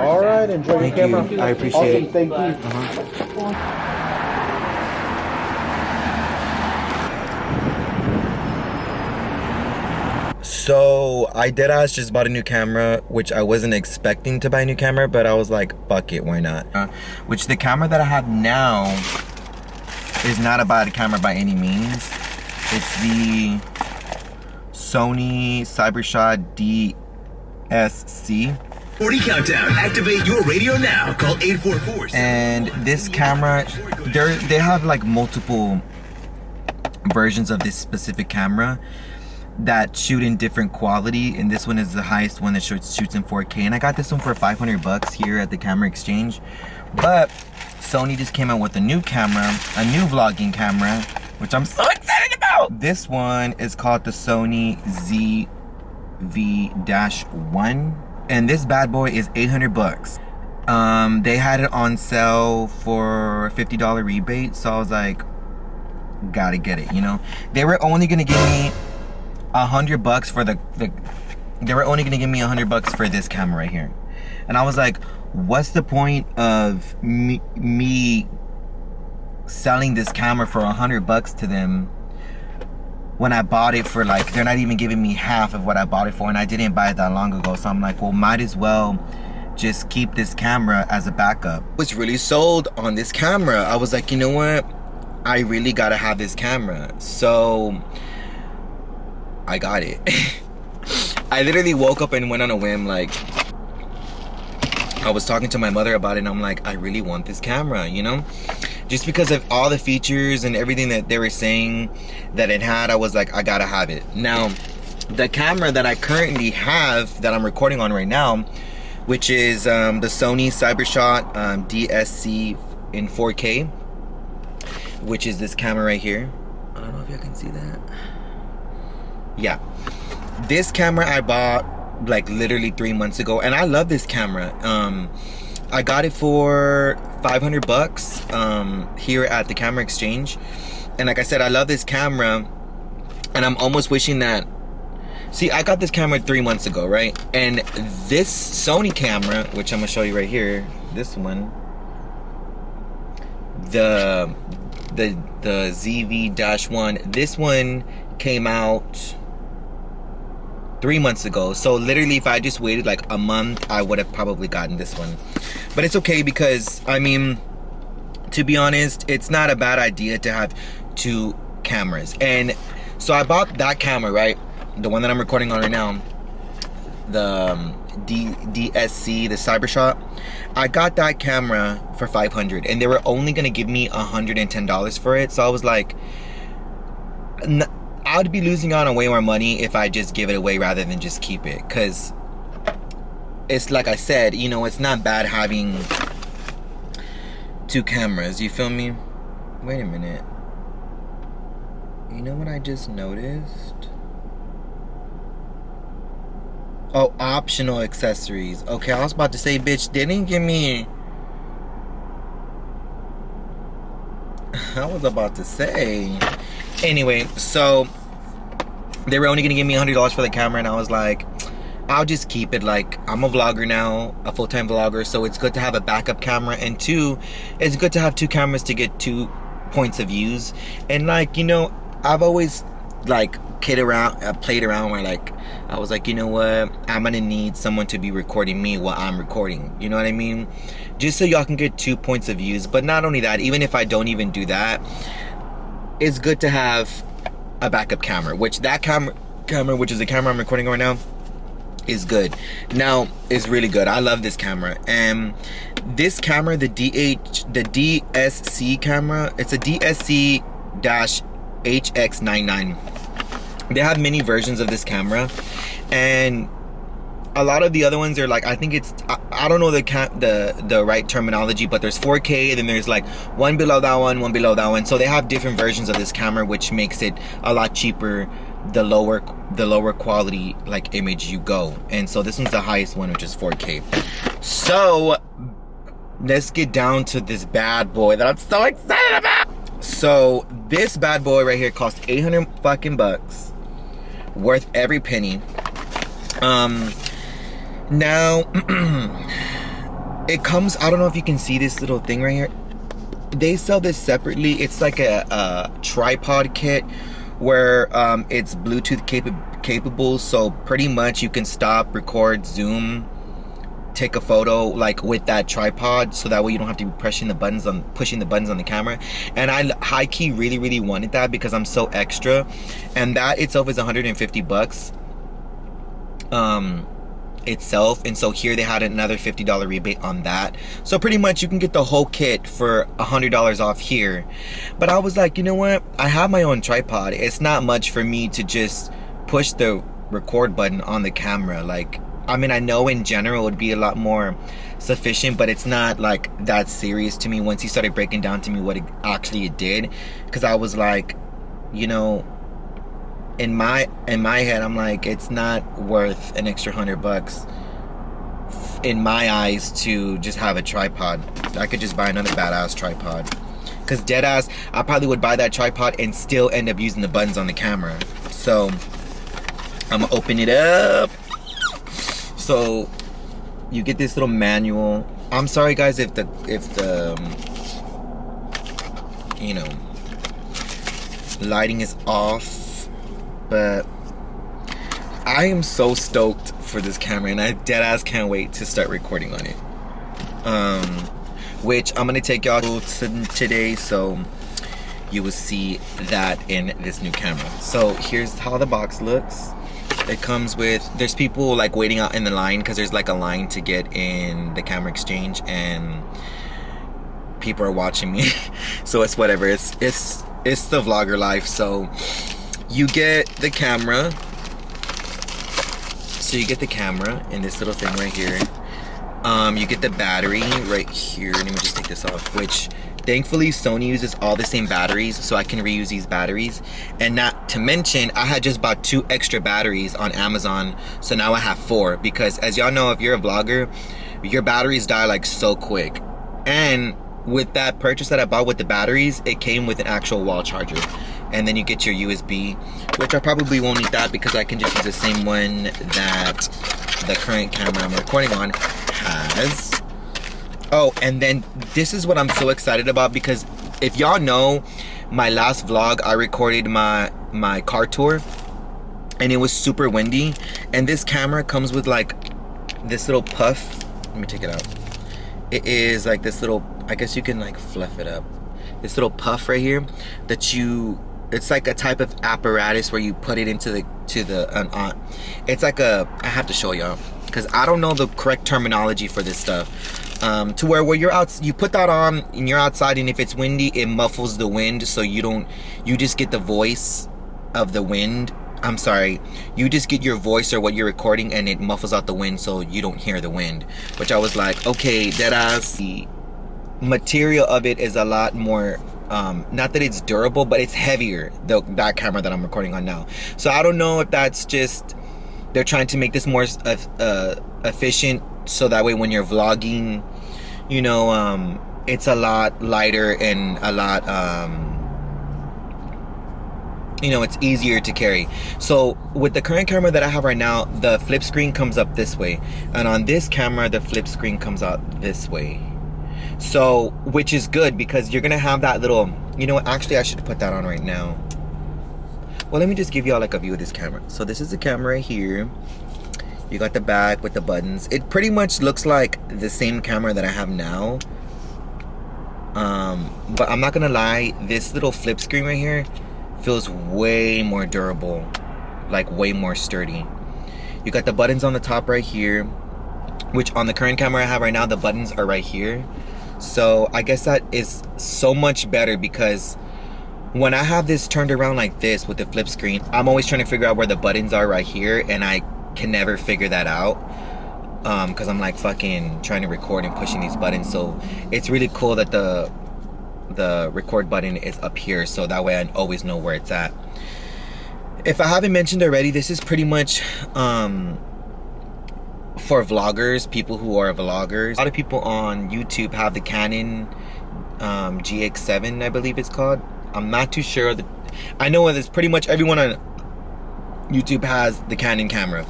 All right, enjoy your camera. I appreciate it. Thank you. So I deadass just bought a new camera, which I wasn't expecting to buy a new camera, but I was like, fuck it, why not? Which the camera that I have now is not a bad camera by any means. It's the Sony CyberShot DSC. 40 countdown. Activate your radio now. Call 844. And this camera, they have like multiple versions of this specific camera that shoot in different quality, and this one is the highest one that shoots in 4K. And I got this one for 500 bucks here at the camera exchange. But Sony just came out with a new camera, a new vlogging camera, which I'm so excited about. This one is called the Sony ZV-1, and this bad boy is 800 bucks. They had it on sale for a $50 rebate, so I was like, gotta get it, you know. They were only gonna give me 100 bucks for they were only gonna give me 100 bucks for this camera right here. And I was like, what's the point of me selling this camera for 100 bucks to them when I bought it for like, they're not even giving me half of what I bought it for, and I didn't buy it that long ago. So I'm like, well, might as well just keep this camera as a backup. I was really sold on this camera. I was like, you know what, I really gotta have this camera. So I got it. I literally woke up and went on a whim. Like, I was talking to my mother about it, and I'm like, I really want this camera, you know? Just because of all the features and everything that they were saying that it had, I was like, I gotta have it. Now, the camera that I currently have, that I'm recording on right now, which is the Sony CyberShot DSC in 4K, which is this camera right here. I don't know if you can see that. Yeah, this camera I bought like literally 3 months ago, and I love this camera. I got it for 500 bucks here at the camera exchange, and like I said, I love this camera, and I'm almost wishing that, see, I got this camera 3 months ago, right? And this Sony camera, which I'm gonna show you right here, this one, the ZV-1, this one came out 3 months ago. So literally, if I just waited like a month, I would have probably gotten this one. But it's okay, because I mean, to be honest, it's not a bad idea to have two cameras. And so I bought that camera, right, the one that I'm recording on right now, the DSC, the CyberShot. I got that camera for 500, and they were only gonna give me $110 for it. So I was like, I'd be losing out on way more money if I just give it away rather than just keep it. Because it's like I said, you know, it's not bad having two cameras, you feel me? Wait a minute. You know what I just noticed? Oh, optional accessories. Okay, I was about to say, bitch, they didn't give me... I was about to say... Anyway, so they were only gonna give me $100 for the camera, and I was like, I'll just keep it. Like, I'm a vlogger now, a full-time vlogger, so it's good to have a backup camera, and two, it's good to have two cameras to get 2 points of views. And like, you know, I've always like played around where like, I was like, you know what, I'm gonna need someone to be recording me while I'm recording, you know what I mean? Just so y'all can get 2 points of views. But not only that, even if I don't even do that, it's good to have a backup camera, which that camera, which is the camera I'm recording right now, is good. Now, it's really good. I love this camera. And this camera, the DSC camera, it's a DSC-HX99. They have many versions of this camera, and a lot of the other ones are like, I think it's, I don't know the right terminology, but there's 4K, then there's like one below that one below that one. So they have different versions of this camera, which makes it a lot cheaper the lower quality like image you go. And so this one's the highest one, which is 4K. So let's get down to this bad boy that I'm so excited about. So this bad boy right here costs 800 fucking bucks, worth every penny. Now, it comes, I don't know if you can see this little thing right here. They sell this separately. It's like a tripod kit where it's Bluetooth capable, so pretty much you can stop, record, zoom, take a photo like with that tripod, so that way you don't have to be pushing the buttons on the camera. And I high-key really wanted that because I'm so extra, and that itself is 150 bucks itself. And so here they had another $50 rebate on that, so pretty much you can get the whole kit for $100 off here. But I was like, you know what, I have my own tripod. It's not much for me to just push the record button on the camera. Like, I mean, I know in general it would be a lot more sufficient, but it's not like that serious to me once he started breaking down to me what it did. Because I was like, you know, in my head, I'm like, it's not worth an extra $100 in my eyes to just have a tripod. I could just buy another badass tripod. Because deadass, I probably would buy that tripod and still end up using the buttons on the camera. So I'm gonna open it up. So you get this little manual. I'm sorry guys if the you know, lighting is off, but I am so stoked for this camera, and I deadass can't wait to start recording on it. Which I'm gonna take y'all to today, so you will see that in this new camera. So here's how the box looks. It comes with, there's people like waiting out in the line because there's like a line to get in the camera exchange, and people are watching me. So it's whatever, it's the vlogger life. So you get the camera. So you get the camera in this little thing right here. You get the battery right here. Let me just take this off, which thankfully Sony uses all the same batteries, so I can reuse these batteries. And not to mention, I had just bought 2 extra batteries on Amazon, so now I have 4. Because as y'all know, if you're a vlogger, your batteries die like so quick. And with that purchase that I bought with the batteries, it came with an actual wall charger. And then you get your USB, which I probably won't need that because I can just use the same one that the current camera I'm recording on has. Oh, and then this is what I'm so excited about, because if y'all know my last vlog, I recorded my car tour and it was super windy, and this camera comes with like this little puff. Let me take it out. It is like this little, I guess you can like fluff it up, this little puff right here that it's like a type of apparatus where you put it into the it's like a, I have to show y'all because I don't know the correct terminology for this stuff. To where you're out, you put that on and you're outside, and if it's windy, it muffles the wind, so you just get the voice of the wind. I'm sorry, you just get your voice or what you're recording, and it muffles out the wind, so you don't hear the wind. Which I was like, okay, deadass. The material of it is a lot more, not that it's durable, but it's heavier, that camera that I'm recording on now. So I don't know if that's just they're trying to make this more efficient, so that way when you're vlogging, you know, it's a lot lighter and a lot you know, it's easier to carry. So with the current camera that I have right now, the flip screen comes up this way, and on this camera the flip screen comes out this way. So, which is good because you're gonna have that little, you know what, actually I should put that on right now. Well, let me just give y'all like a view of this camera. So this is the camera right here. You got the back with the buttons. It pretty much looks like the same camera that I have now. But I'm not gonna lie, this little flip screen right here feels way more durable, like way more sturdy. You got the buttons on the top right here, which on the current camera I have right now, the buttons are right here. So I guess that is so much better, because when I have this turned around like this with the flip screen, I'm always trying to figure out where the buttons are right here, and I can never figure that out because I'm like fucking trying to record and pushing these buttons. So it's really cool that the record button is up here, so that way I always know where it's at. If I haven't mentioned already, this is pretty much for vloggers, people who are vloggers. A lot of people on YouTube have the Canon GX7, I believe it's called. I'm not too sure. I know it's pretty much everyone on YouTube has the Canon camera.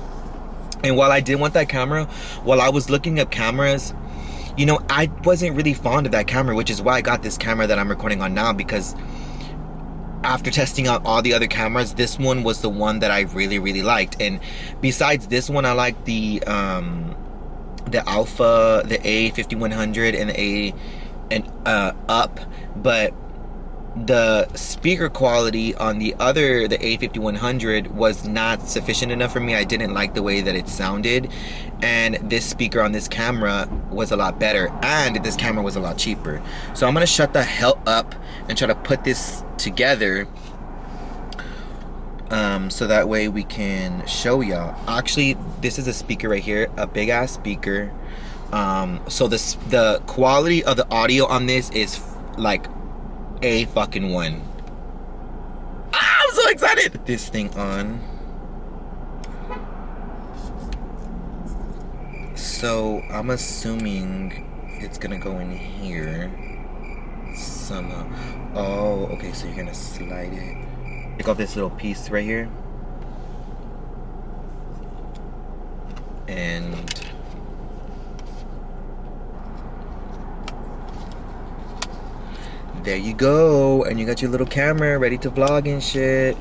And while I did want that camera, while I was looking up cameras, you know, I wasn't really fond of that camera, which is why I got this camera that I'm recording on now, because after testing out all the other cameras, this one was the one that I really, really liked. And besides this one, I like the Alpha, the A5100 and the A and up, but the speaker quality on the A5100 was not sufficient enough for me. I didn't like the way that it sounded, and this speaker on this camera was a lot better, and this camera was a lot cheaper. So I'm gonna shut the hell up and try to put this together, so that way we can show y'all. Actually, this is a speaker right here, a big ass speaker. So the quality of the audio on this is like a fucking one. I'm so excited. Put this thing on. So I'm assuming it's gonna go in here somehow. Oh, okay, so you're gonna slide it. Take off this little piece right here. And there you go, and you got your little camera ready to vlog and shit.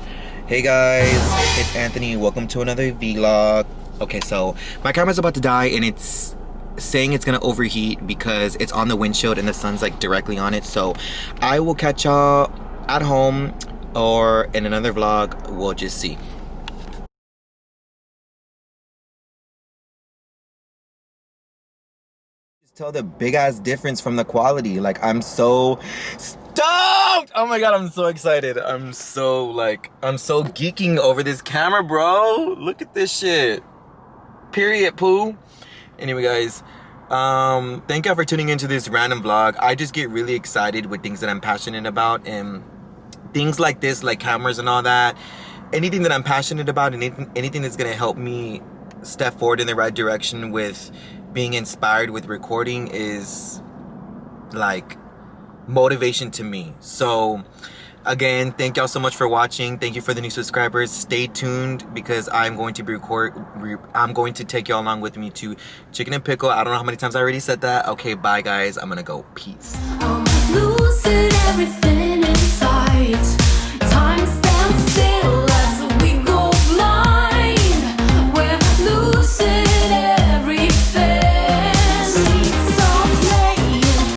Hey guys, it's Anthony. Welcome to another vlog. Okay, so my camera's about to die, and it's saying it's gonna overheat because it's on the windshield and the sun's like directly on it. So I will catch y'all at home or in another vlog. We'll just see. Tell the big ass difference from the quality. Like, I'm so stoked. Oh my god, I'm so excited. I'm so geeking over this camera, bro. Look at this shit. Period, poo. Anyway, guys, thank y'all for tuning into this random vlog. I just get really excited with things that I'm passionate about, and things like this, like cameras and all that. Anything that I'm passionate about, and anything that's gonna help me step forward in the right direction with being inspired with recording is like motivation to me. So again, thank y'all so much for watching. Thank you for the new subscribers. Stay tuned, because I'm going to I'm going to take y'all along with me to Chicken and Pickle. I don't know how many times I already said that. Okay, bye guys, I'm gonna go. Peace.